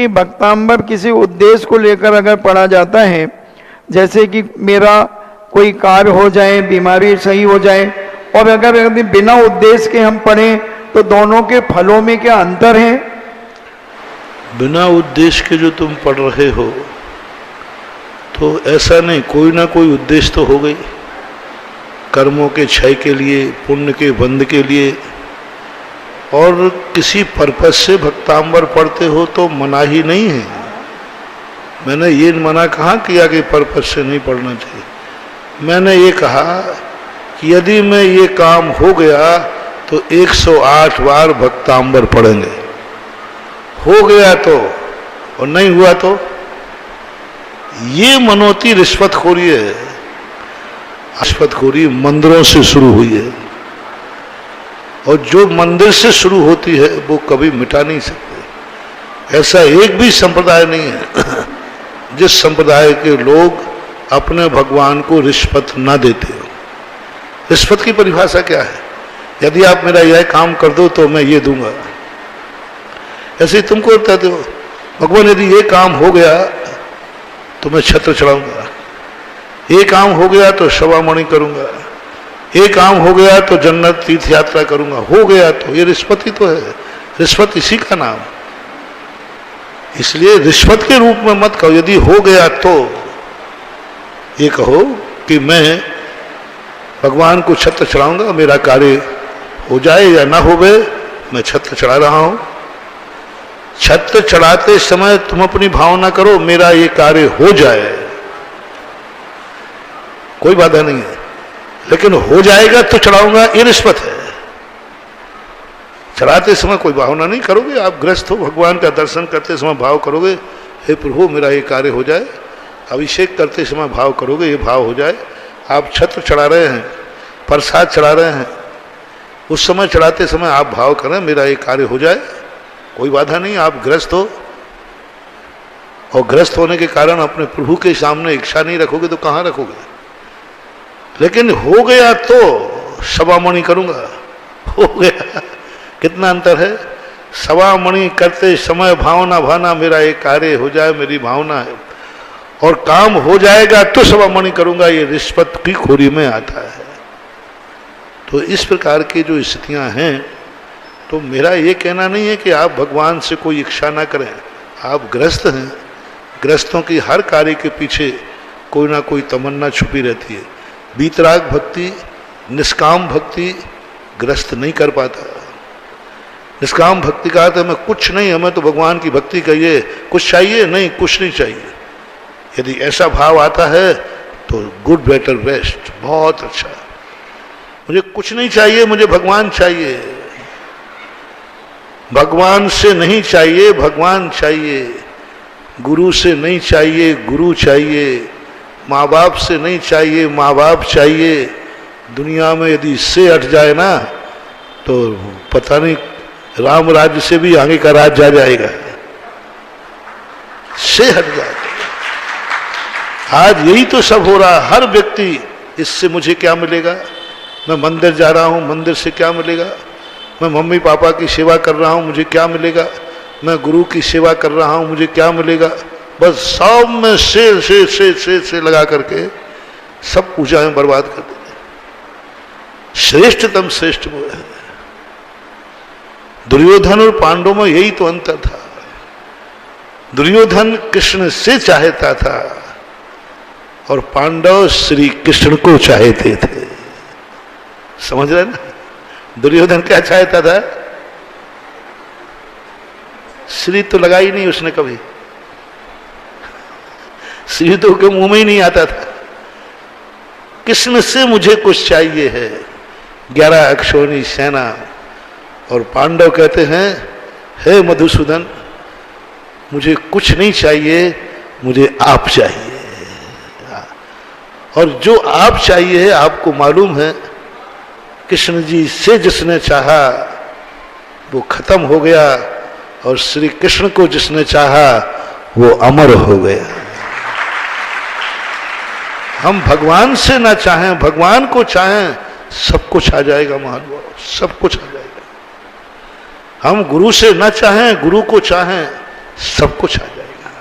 कि भक्तांबर किसी उद्देश्य को लेकर अगर पढ़ा जाता है, जैसे कि मेरा कोई कार्य हो जाए, बीमारी सही हो जाए, और अगर बिना उद्देश्य के हम पढ़ें तो दोनों के फलों में क्या अंतर है? बिना उद्देश्य के जो तुम पढ़ रहे हो तो ऐसा नहीं, कोई ना कोई उद्देश्य तो हो गई, कर्मों के क्षय के लिए, पुण्य के बंध के लिए, और किसी पर्पस से भक्तांबर पढ़ते हो तो मना ही नहीं है। मैंने ये मना कहाँ किया कि पर्पस से नहीं पढ़ना चाहिए। मैंने ये कहा कि यदि मैं ये काम हो गया तो 108 बार भक्तांबर पढ़ेंगे, हो गया तो, और नहीं हुआ तो। ये मनोती रिश्वतखोरी है। रिश्वतखोरी मंदिरों से शुरू हुई है, और जो मंदिर से शुरू होती है वो कभी मिटा नहीं सकते। ऐसा एक भी संप्रदाय नहीं है जिस संप्रदाय के लोग अपने भगवान को रिश्वत ना देते हो। रिश्वत की परिभाषा क्या है? यदि आप मेरा यह काम कर दो तो मैं ये दूंगा। ऐसे ही तुमको कहते हो भगवान यदि ये काम हो गया तो मैं छत्र चढ़ाऊंगा, ये काम हो गया तो शवामणि करूंगा, ये काम हो गया तो जन्नत तीर्थ यात्रा करूंगा, हो गया तो। ये रिश्वत ही तो है, रिश्वत इसी का नाम। इसलिए रिश्वत के रूप में मत कहो। यदि हो गया तो ये कहो कि मैं भगवान को छत्र चढ़ाऊंगा, मेरा कार्य हो जाए या ना हो गए, मैं छत्र चढ़ा रहा हूं। छत्र चढ़ाते समय तुम अपनी भावना करो मेरा ये कार्य हो जाए, कोई बाधा नहीं है, लेकिन हो जाएगा तो चढ़ाऊंगा, ये रिश्वत है। चढ़ाते समय कोई भावना नहीं करोगे। आप गृहस्थ हो, भगवान का दर्शन करते समय भाव करोगे हे प्रभु मेरा ये कार्य हो जाए। अभिषेक करते समय भाव करोगे ये भाव हो जाए। आप छत्र चढ़ा रहे हैं, प्रसाद चढ़ा रहे हैं, उस समय चढ़ाते समय आप भाव करें मेरा ये कार्य हो जाए, कोई बाधा नहीं। आप गृहस्थ हो, और गृहस्थ होने के कारण अपने प्रभु के सामने इच्छा नहीं रखोगे तो कहाँ रखोगे? लेकिन हो गया तो शवामणि करूंगा, हो गया, कितना अंतर है। शवामणि करते समय भावना भाना मेरा ये कार्य हो जाए, मेरी भावना है, और काम हो जाएगा तो शवामणि करूंगा, ये रिश्वत की खोरी में आता है। तो इस प्रकार की जो स्थितियां हैं, तो मेरा ये कहना नहीं है कि आप भगवान से कोई इच्छा ना करें। आप गृहस्थ हैं, गृहस्थों की हर कार्य के पीछे कोई ना कोई तमन्ना छुपी रहती है। वीतराग भक्ति, निष्काम भक्ति गृहस्थ नहीं कर पाता। निष्काम भक्ति का अर्थ है मैं कुछ नहीं, हमें तो भगवान की भक्ति कहिए, कुछ चाहिए नहीं, कुछ नहीं चाहिए। यदि ऐसा भाव आता है तो गुड बेटर बेस्ट, बहुत अच्छा। मुझे कुछ नहीं चाहिए, मुझे भगवान चाहिए। भगवान से नहीं चाहिए, भगवान चाहिए। गुरु से नहीं चाहिए, गुरु चाहिए। माँ बाप से नहीं चाहिए, माँ बाप चाहिए। दुनिया में यदि इससे हट जाए ना तो पता नहीं राम राज्य से भी आगे का राज्य आ जाएगा। से हट जाए। आज यही तो सब हो रहा। हर व्यक्ति इससे मुझे क्या मिलेगा? मैं मंदिर जा रहा हूं, मंदिर से क्या मिलेगा? मैं मम्मी पापा की सेवा कर रहा हूं, मुझे क्या मिलेगा? मैं गुरु की सेवा कर रहा हूं, मुझे क्या मिलेगा? बस सब में से लगा करके सब पूजाएं बर्बाद कर देते। श्रेष्ठतम श्रेष्ठ वो है। दुर्योधन और पांडवों में यही तो अंतर था। दुर्योधन कृष्ण से चाहता था और पांडव श्री कृष्ण को चाहते थे। समझ रहे ना? दुर्योधन क्या चाहता था? श्री तो लगा ही नहीं उसने कभी, श्री तो के मुंह में ही नहीं आता था। कृष्ण से मुझे कुछ चाहिए है, 11 अक्षोणी सेना। और पांडव कहते हैं हे मधुसूदन मुझे कुछ नहीं चाहिए, मुझे आप चाहिए। और जो आप चाहिए है आपको मालूम है, कृष्ण जी से जिसने चाहा वो खत्म हो गया, और श्री कृष्ण को जिसने चाहा वो अमर हो गया। हम भगवान से ना चाहें, भगवान को चाहें, सब कुछ आ जाएगा महानुभाव, सब कुछ आ जाएगा। हम गुरु से ना चाहें, गुरु को चाहें, सब कुछ आ जाएगा।